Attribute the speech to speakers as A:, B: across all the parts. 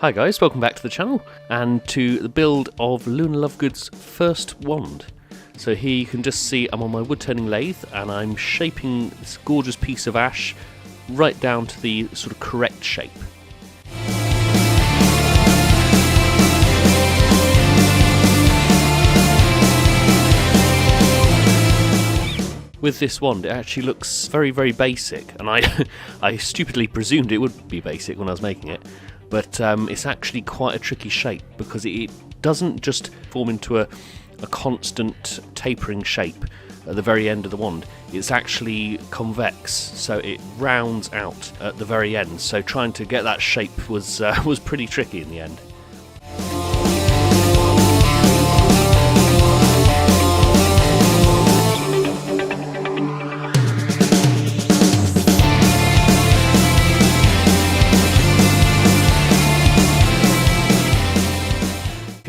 A: Hi guys, welcome back to the channel and to the build of Luna Lovegood's first wand. So here you can just see I'm on my wood turning lathe and I'm shaping this gorgeous piece of ash right down to the sort of correct shape. With this wand it actually looks very basic, and I stupidly presumed it would be basic when I was making it. But it's actually quite a tricky shape because it doesn't just form into a constant tapering shape at the very end of the wand. It's actually convex, so it rounds out at the very end. So trying to get that shape was pretty tricky in the end.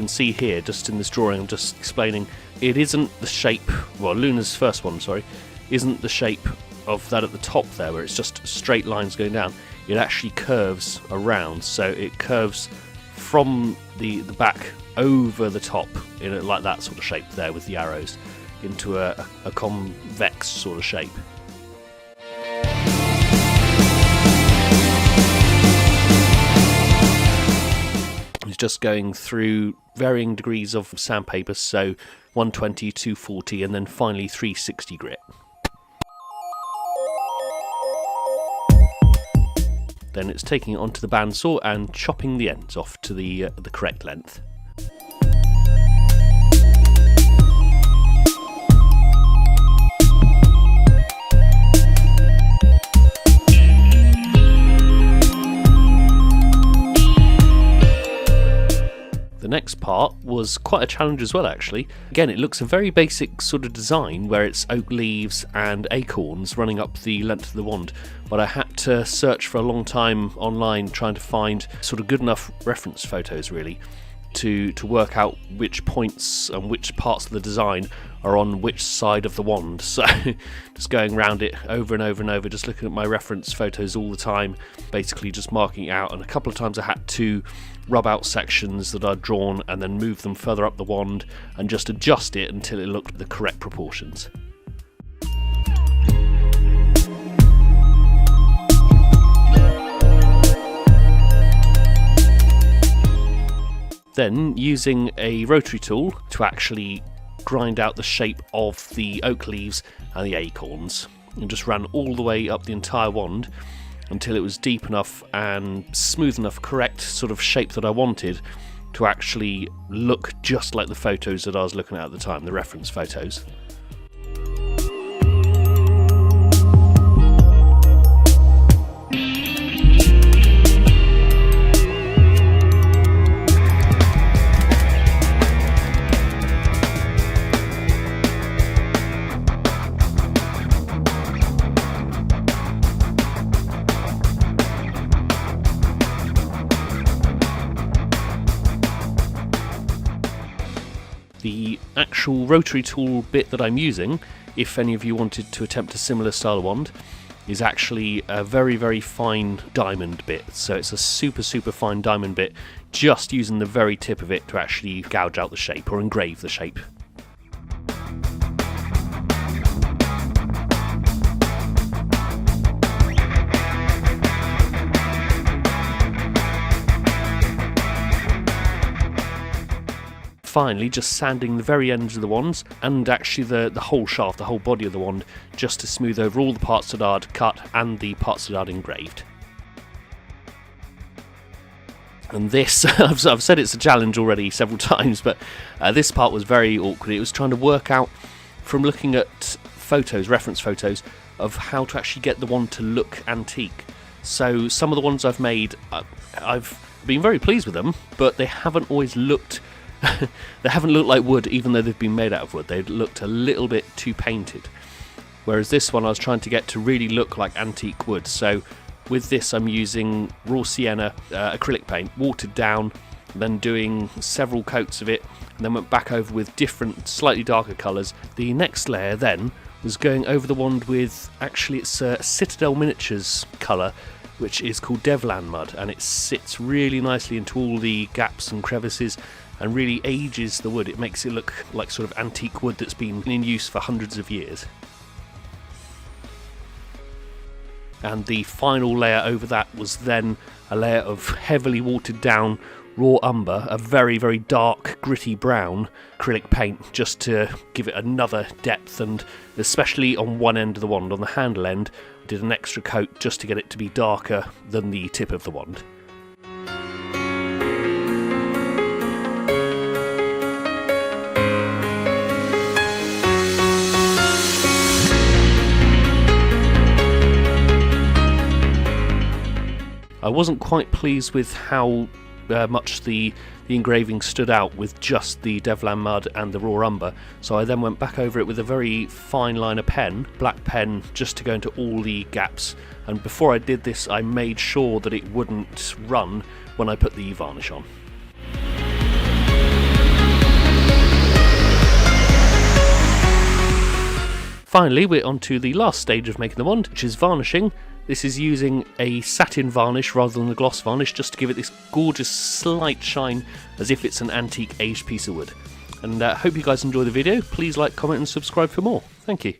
A: See here, just in this drawing, I'm just explaining it isn't the shape, well, Luna's first one, sorry, isn't the shape of that at the top there where it's just straight lines going down. It actually curves around, so it curves from the back over the top in like that sort of shape there with the arrows into a convex sort of shape. Just going through varying degrees of sandpaper, so 120, 240 and then finally 360 grit. Then it's taking it onto the bandsaw and chopping the ends off to the correct length. The next part was quite a challenge as well, actually. Again, it looks a very basic sort of design where it's oak leaves and acorns running up the length of the wand, but I had to search for a long time online trying to find sort of good enough reference photos really to work out which points and which parts of the design are on which side of the wand. So just going around it over and over and over, just looking at my reference photos all the time, basically just marking it out, and a couple of times I had to rub out sections that I'd drawn and then move them further up the wand and just adjust it until it looked the correct proportions. Then using a rotary tool to actually grind out the shape of the oak leaves and the acorns, and just ran all the way up the entire wand until it was deep enough and smooth enough, correct sort of shape that I wanted to actually look just like the photos that I was looking at the time, the reference photos. The actual rotary tool bit that I'm using, if any of you wanted to attempt a similar style wand, is actually a very fine diamond bit. So it's a super fine diamond bit, just using the very tip of it to actually gouge out the shape or engrave the shape. Finally, just sanding the very ends of the wands and actually the whole shaft, the whole body of the wand, just to smooth over all the parts that I'd cut and the parts that I'd engraved. And this, I've said it's a challenge already several times, but this part was very awkward. It was trying to work out, from looking at photos, reference photos, of how to actually get the wand to look antique. So some of the ones I've made, I've been very pleased with them, but they haven't always looked they haven't looked like wood, even though they've been made out of wood. They've looked a little bit too painted. Whereas this one I was trying to get to really look like antique wood. So with this I'm using raw sienna acrylic paint, watered down, then doing several coats of it, and then went back over with different, slightly darker colours. The next layer then was going over the wand with, actually it's a Citadel Miniatures colour, which is called Devlan mud, and it sits really nicely into all the gaps and crevices and really ages the wood. It makes it look like sort of antique wood that's been in use for hundreds of years. And the final layer over that was then a layer of heavily watered down raw umber, a very, very dark, gritty brown acrylic paint, just to give it another depth, and especially on one end of the wand, on the handle end, I did an extra coat just to get it to be darker than the tip of the wand. I wasn't quite pleased with how much the engraving stood out with just the Devlan mud and the raw umber, so I then went back over it with a very fine liner pen, black pen, just to go into all the gaps, and before I did this I made sure that it wouldn't run when I put the varnish on. Finally, we're on to the last stage of making the wand, which is varnishing. This is using a satin varnish rather than a gloss varnish, just to give it this gorgeous slight shine as if it's an antique aged piece of wood. And hope you guys enjoy the video. Please like, comment and subscribe for more. Thank you.